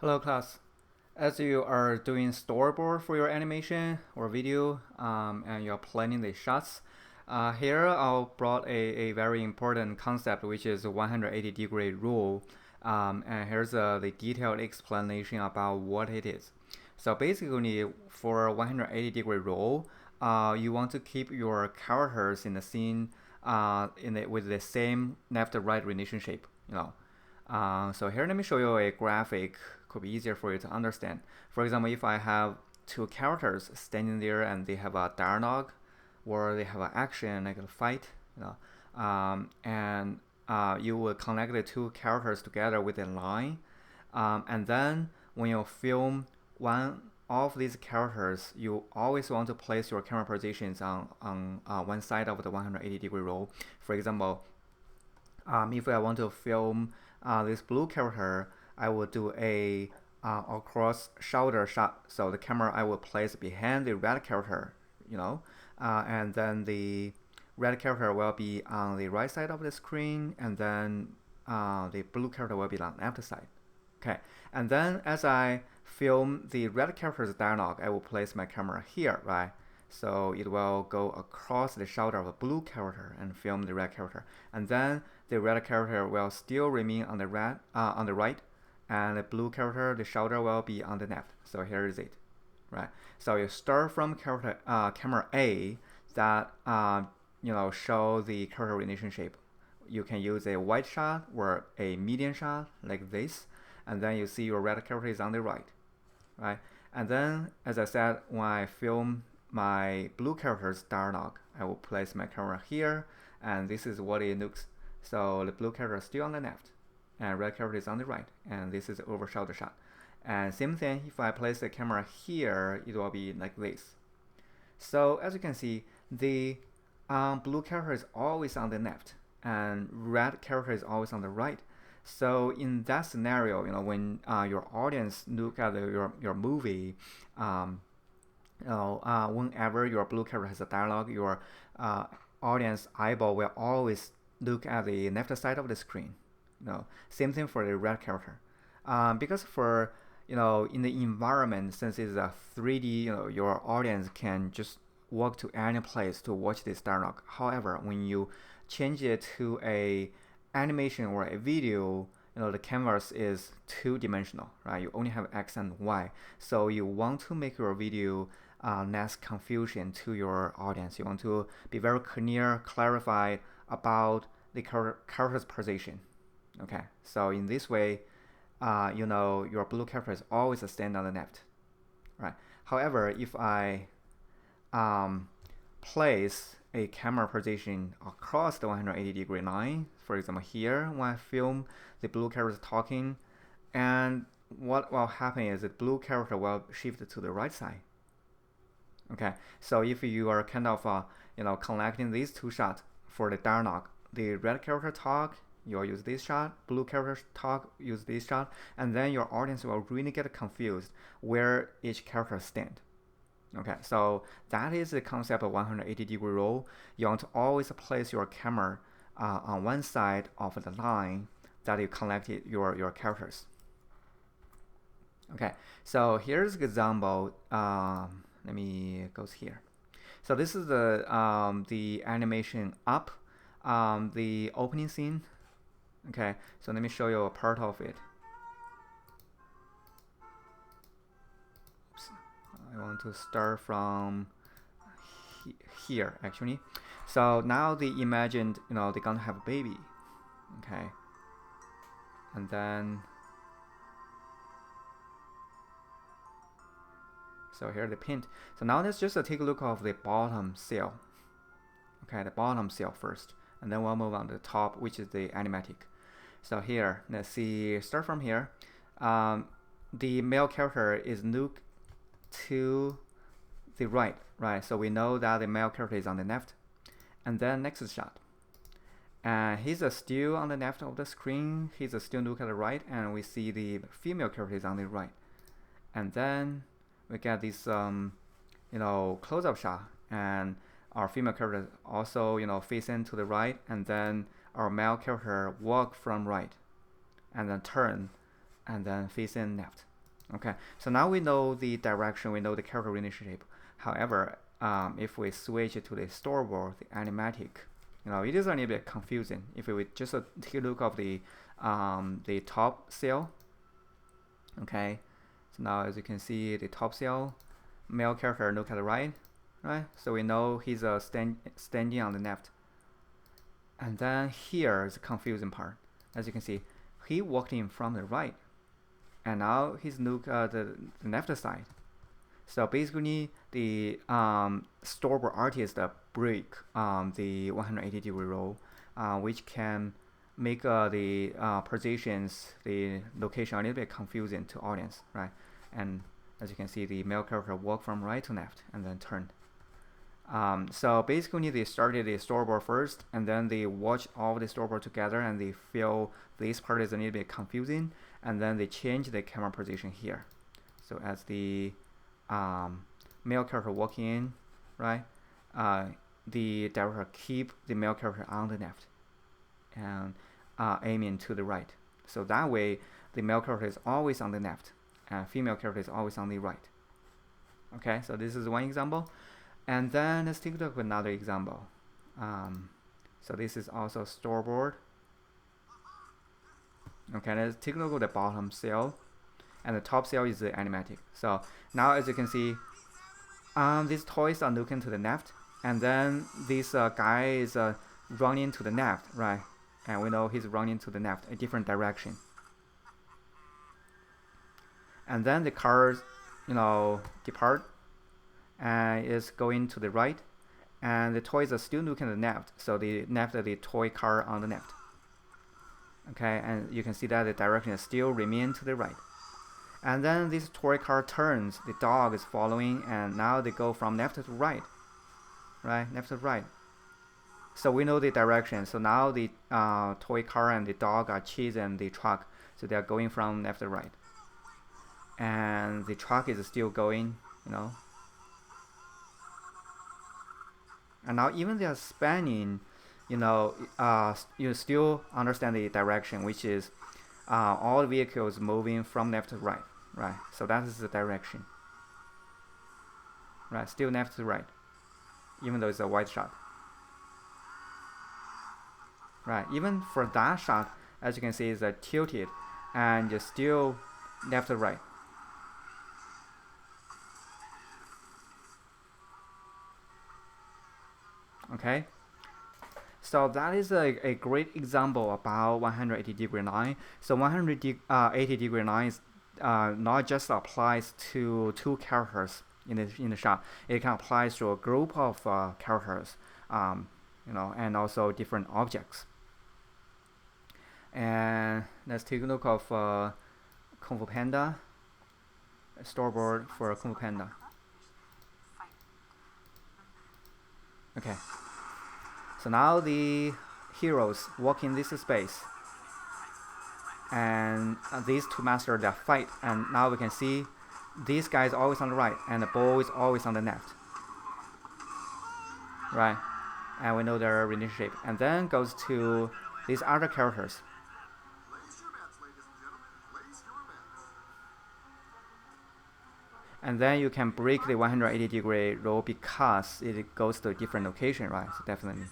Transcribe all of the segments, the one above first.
Hello class. As you are doing storyboard for your animation or video and you're planning the shots, here I'll brought a very important concept which is 180-degree rule, and here's the detailed explanation about what it is. So basically for 180-degree rule, you want to keep your characters in the scene with the same left-right relationship, so here let me show you a graphic, could be easier for you to understand. For example, if I have two characters standing there and they have a dialogue or they have an action like a fight, and you will connect the two characters together with a line, and then when you film one of these characters, you always want to place your camera positions on one side of the 180-degree roll. For example, if I want to film this blue character, I will do a across shoulder shot. So the camera I will place behind the red character, and then the red character will be on the right side of the screen, and then the blue character will be on the left side. Okay, and then as I film the red character's dialogue, I will place my camera here, right? So it will go across the shoulder of a blue character and film the red character, and then the red character will still remain on the right, and the blue character, the shoulder will be on the left. So here is it, right? So you start from camera A that show the character relationship. You can use a wide shot or a medium shot like this, and then you see your red character is on the right, right? And then, as I said, when I film my blue character's dialogue, I will place my camera here, and this is what it looks. So the blue character is still on the left, and red character is on the right, and this is over shoulder shot. And same thing, if I place the camera here, it will be like this. So as you can see, the blue character is always on the left, and red character is always on the right. So in that scenario, when your audience look at your movie, whenever your blue character has a dialogue, your audience eyeball will always look at the left side of the screen. Same thing for the red character. Because for in the environment, since it's a 3D, your audience can just walk to any place to watch this dialogue. However, when you change it to a animation or a video, the canvas is two-dimensional, right? You only have X and Y. So you want to make your video less confusion to your audience. You want to be very clear, clarified about the character's position. Okay, so in this way, your blue character is always a stand on the left, right? However, if I place a camera position across the 180-degree line, for example here, when I film the blue character talking, and what will happen is the blue character will shift to the right side. Okay, so if you are kind of connecting these two shots for the dialogue, the red character talk, you'll use this shot, blue character talk, use this shot, and then your audience will really get confused where each character stand. Okay, so that is the concept of 180-degree roll. You want to always place your camera on one side of the line that you connected your characters. Okay, so here's an example. Let me go here. So this is the animation up, the opening scene. Okay, so let me show you a part of it. I want to start from here actually. So now they imagined, they're gonna have a baby. Okay, and then so here the print. So now let's just take a look of the bottom cell. Okay, the bottom cell first, and then we'll move on to the top, which is the animatic. So here, let's see, start from here. The male character is look to the right, so we know that the male character is on the left. And then next shot, and he's still on the left of the screen, he's still look at the right, and we see the female character is on the right. And then we get this close-up shot, and our female character also facing to the right, and then our male character walk from right and then turn and then facing left. Okay, so now we know the direction, we know the character relationship. However, if we switch it to the storyboard, the animatic, it is a little bit confusing. If we just take a look of the top cell, okay, so now as you can see, the top cell, male character look at the right, so we know he's standing on the left. And then here is the confusing part. As you can see, he walked in from the right, and now he's look at the left side. So basically, the storyboard artist break the 180-degree rule, which can make the positions, the location a little bit confusing to audience, right? And as you can see, the male character walk from right to left and then turned. So basically, they started the storyboard first, and then they watch all the storyboard together, and they feel this part is a little bit confusing, and then they change the camera position here. So as the male character walking in, right, the director keep the male character on the left and aiming to the right. So that way, the male character is always on the left, and female character is always on the right. Okay, so this is one example. And then let's take a look at another example. So this is also storyboard. Okay, let's take a look at the bottom cell, and the top cell is the animatic. So now as you can see, these toys are looking to the left, and then this guy is running to the left, right? And we know he's running to the left, a different direction. And then the cars, depart, and is going to the right, and the toys are still looking at the left, so the left of the toy car on the left. Okay, and you can see that the direction is still remain to the right. And then this toy car turns, the dog is following, and now they go from left to right, left to right. So we know the direction. So now the toy car and the dog are chasing the truck, so they are going from left to right. And the truck is still going, And now even they are spanning, you still understand the direction, which is all vehicles moving from left to right, So that is the direction, Still left to right, even though it's a wide shot, Even for that shot, as you can see, it's tilted, and you're still left to right. Okay, so that is a great example about 180-degree line. So 180-degree line is not just applies to two characters in the shot. It can apply to a group of characters, and also different objects. And let's take a look of Kung Fu Panda, a storyboard for Kung Fu Panda. Okay, so now the heroes walk in this space, and these two masters, they fight, and now we can see this guy is always on the right, and the ball is always on the left, and we know their relationship. And then goes to these other characters. And then you can break the 180-degree rule because it goes to a different location, So definitely.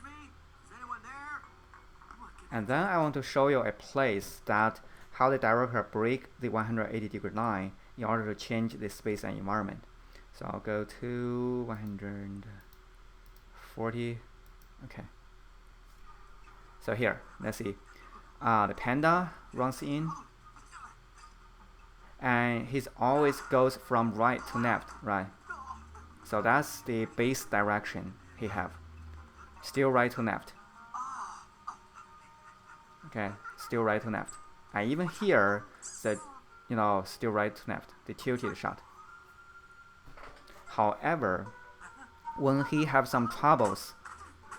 And then I want to show you a place that how the director break the 180-degree line in order to change the space and environment. So I'll go to 140. Okay. So here, let's see. The panda runs in, and he always goes from right to left, So that's the base direction he have. Still right to left. Okay, still right to left. And even here, the still right to left, the tilted shot. However, when he have some troubles,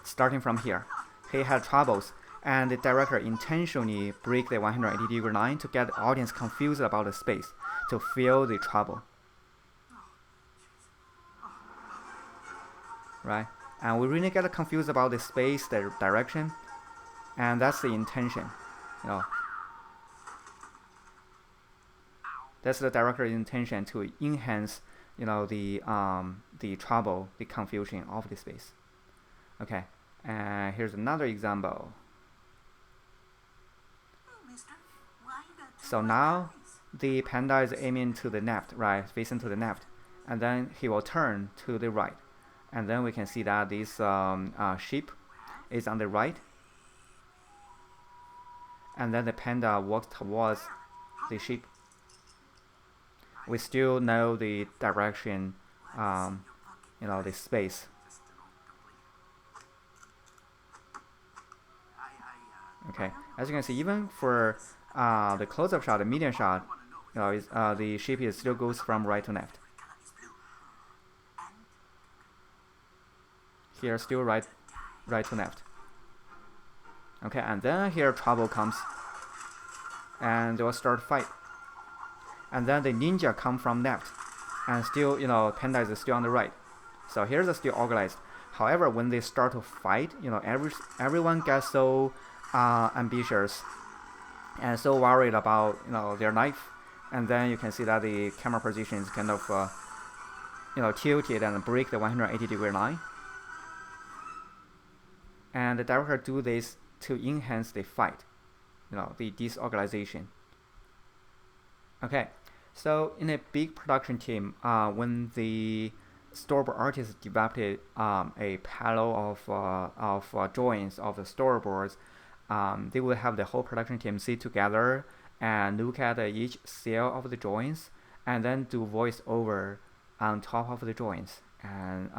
starting from here, he had troubles, and the director intentionally break the 180-degree line to get the audience confused about the space, to feel the trouble. And we really get confused about the space, the direction, and that's the intention. That's the director's intention to enhance, the trouble, the confusion of the space. Okay, and here's another example. So now the panda is aiming to the left, right, facing to the left, and then he will turn to the right, and then we can see that this sheep is on the right, and then the panda walks towards the sheep. We still know the direction, the space. Okay, as you can see, even for the close-up shot, the medium shot, the shape still goes from right to left. Here, still right to left. Okay, and then here trouble comes, and they will start fight. And then the ninja come from left, and still, panda is still on the right. So here's still organized. However, when they start to fight, everyone gets so ambitious and so worried about their life, and then you can see that the camera position is kind of tilted and break the 180-degree line. And the director do this to enhance the fight, the disorganization. Okay, so in a big production team, when the storyboard artist developed a panel of drawings of the storyboards, they will have the whole production team sit together and look at each cell of the drawings, and then do voiceover on top of the drawings. And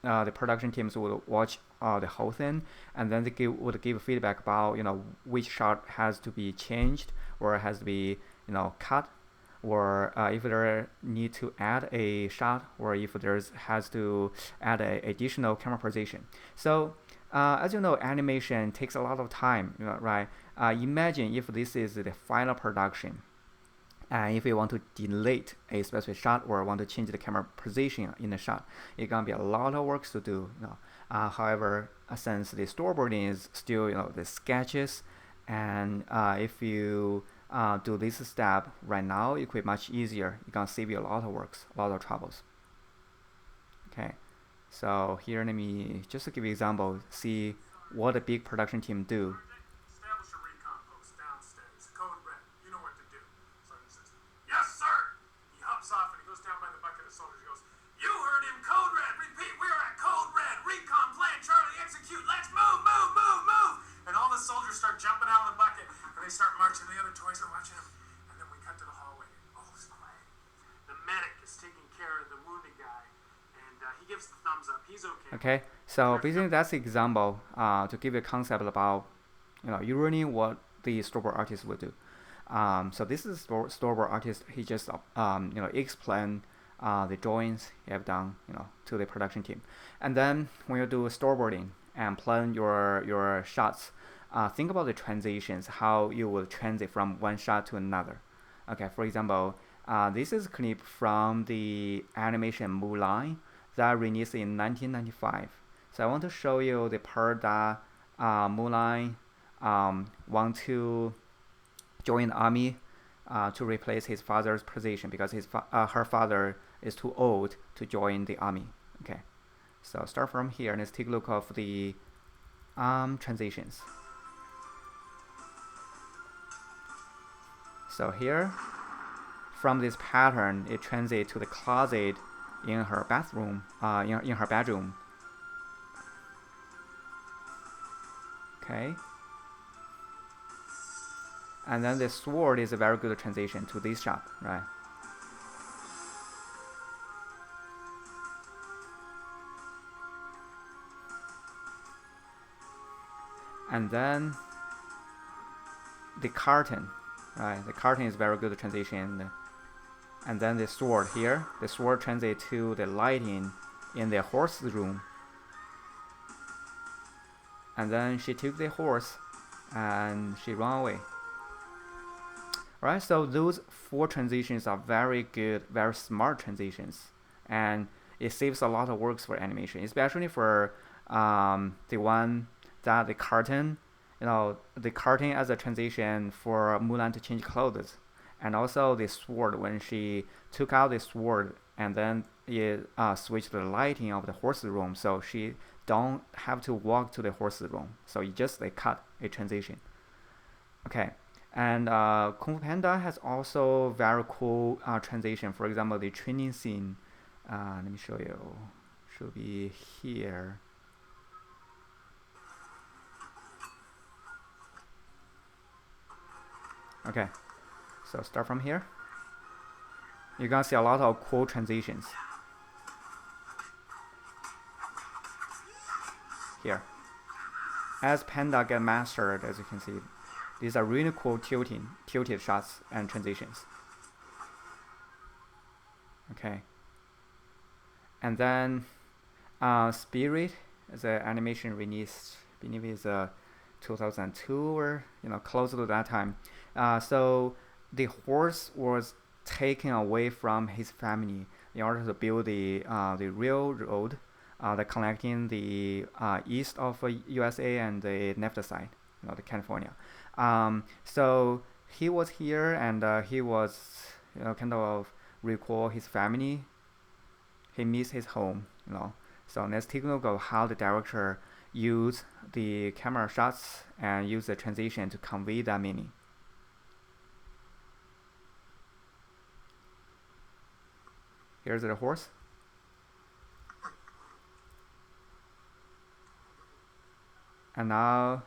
the production teams would watch the whole thing, and then they would give feedback about which shot has to be changed or has to be cut, or if there need to add a shot, or if there's has to add a additional camera position. So as you know, animation takes a lot of time, right? Imagine if this is the final production, and if you want to delete a specific shot or want to change the camera position in the shot, it's gonna be a lot of work to do. However, since the storyboarding is still the sketches, and if you do this step right now, it could be much easier. It's gonna save you a lot of works, a lot of troubles. Okay, so here let me just to give you an example, see what a big production team do. Establish a recon post downstairs. Code red. You know what to do. Sergeant says, "Yes, sir." He hops off and he goes down by the bucket of soldiers. He goes, "You heard him. Code red. Repeat. We're at code red. Recon plan. Charlie, execute. Let's move, move, move, move." And all the soldiers start jumping out of the bucket, and they start marching. The other toys are watching them. And then we cut to the hallway. All is quiet. The medic is taking care of the wounded guy, and he gives the thumbs up. He's okay. Okay, so basically that's the example to give you a concept about usually what the storyboard artist would do. So this is storyboard artist. He just explain the drawings he have done to the production team, and then when you do storyboarding and plan your shots, think about the transitions, how you will transit from one shot to another. Okay, for example, this is a clip from the animation Mulan that released in 1995. So I want to show you the part that Mulan want to join the army to replace his father's position because her father is too old to join the army. Okay, so start from here and let's take a look of the transitions. So here, from this pattern, it translates to the closet in her bathroom, in her bedroom. Okay. And then the sword is a very good transition to this shot, right? And then the curtain, right? The curtain is very good transition. And then the sword here, the sword translates to the lighting in the horse room. And then she took the horse and she ran away. Right, so those 4 transitions are very good, very smart transitions, and it saves a lot of works for animation, especially for the one that the curtain, the curtain as a transition for Mulan to change clothes, And also the sword, when she took out the sword and then it switched the lighting of the horse room, so she don't have to walk to the horse room. So you just cut a transition. Okay. And Kung Fu Panda has also very cool transition. For example, the training scene. Let me show you. Should be here. Okay, so start from here. You're gonna see a lot of cool transitions here. As Panda get mastered, as you can see, these are really cool tilted shots and transitions. Okay. And then Spirit, the animation released, I believe is 2002 or close to that time. So the horse was taken away from his family in order to build the railroad that connecting the east of USA and the NAFTA side, the California. So he was here and he was kind of recall his family. He missed his home, So let's take a look at how the director used the camera shots and use the transition to convey that meaning. Here's the horse. And now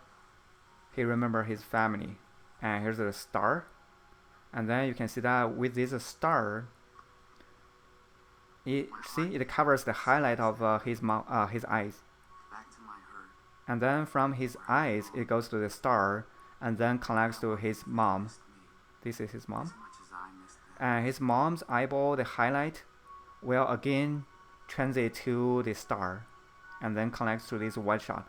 he remembers his family. And here's the star. And then you can see that with this star, it covers the highlight of his eyes. And then from his eyes, it goes to the star and then connects to his mom. This is his mom. And his mom's eyeball, the highlight, will again transit to the star and then connects to this wide shot.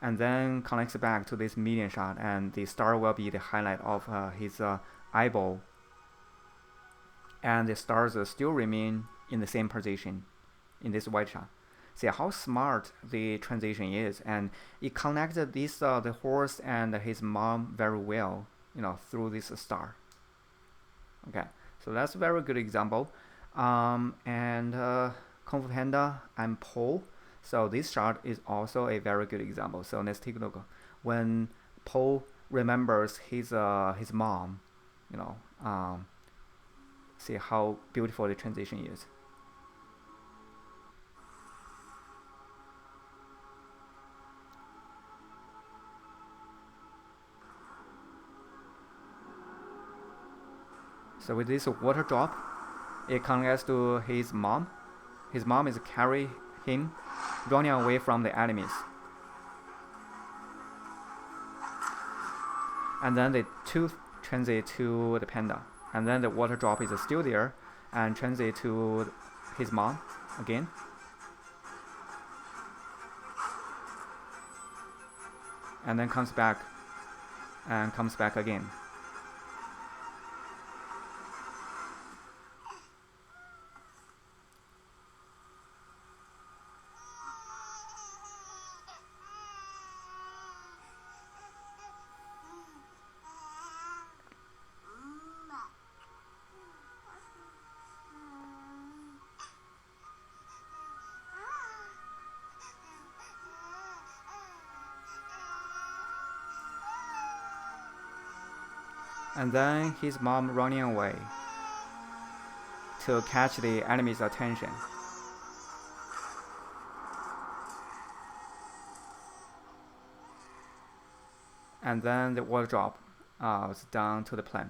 And then connects back to this medium shot, and the star will be the highlight of his eyeball. And the stars still remain in the same position in this wide shot. See how smart the transition is, and it connected this the horse and his mom very well, through this star. Okay, so that's a very good example. And Kung Fu Panda and Po. So this shot is also a very good example. So let's take a look. When Po remembers his mom, see how beautiful the transition is. So with this water drop, it connects to his mom. His mom is carrying him, running away from the enemies. And then the tooth transit to the panda. And then the water drop is still there and transit to his mom again. And then comes back and comes back again. And then his mom running away to catch the enemy's attention. And then the water drop was down to the plane.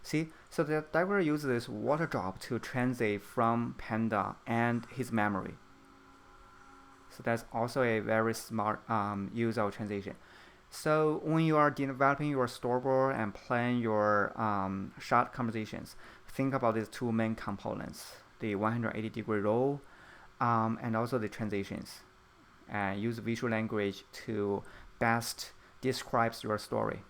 See, so the diver uses this water drop to transit from Panda and his memory. So that's also a very smart use of transition. So when you are developing your storyboard and plan your shot compositions, think about these two main components, the 180-degree roll and also the transitions. And use visual language to best describe your story.